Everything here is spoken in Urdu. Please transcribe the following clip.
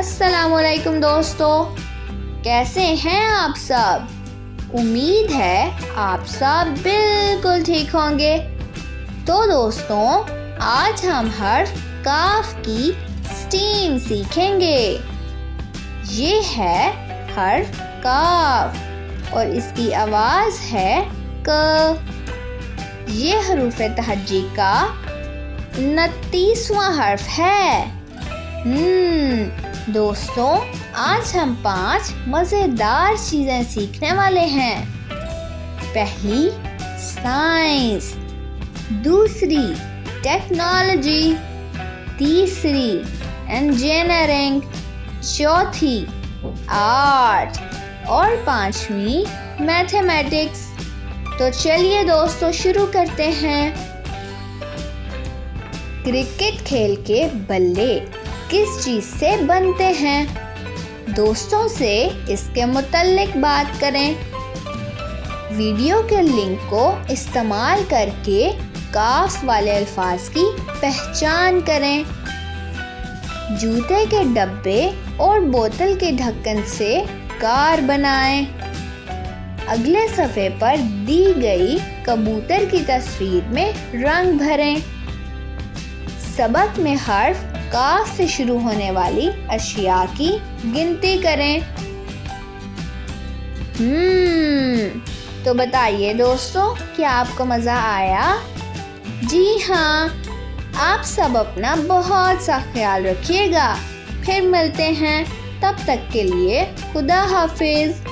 السلام علیکم دوستو، کیسے ہیں آپ سب؟ امید ہے آپ سب بالکل ٹھیک ہوں گے۔ تو دوستوں، آج ہم حرف کاف کی سٹیم سیکھیں گے۔ یہ ہے حرف کاف اور اس کی آواز ہے ک۔ یہ حروف تہجی کا 29واں حرف ہے۔ دوستوں، آج ہم 5 مزیدار چیزیں سیکھنے والے ہیں۔ پہلی سائنس، دوسری ٹیکنالوجی، تیسری انجینئرنگ، چوتھی آرٹ اور 5ویں میتھمیٹکس۔ تو چلیے دوستو شروع کرتے ہیں۔ کرکٹ کھیل کے بلے کس چیز سے بنتے ہیں؟ دوستوں سے اس کے متعلق بات کریں۔ ویڈیو کے لنک کو استعمال کر کے کاف والے الفاظ کی پہچان کریں۔ جوتے کے ڈبے اور بوتل کے ڈھکن سے کار بنائیں۔ اگلے صفحے پر دی گئی کبوتر کی تصویر میں رنگ بھریں۔ سبق میں حرف کاف سے شروع ہونے والی اشیاء کی گنتی کریں۔ تو بتائیے دوستو، کیا آپ کو مزہ آیا؟ جی ہاں، آپ سب اپنا بہت سا خیال رکھیے گا۔ پھر ملتے ہیں، تب تک کے لیے خدا حافظ۔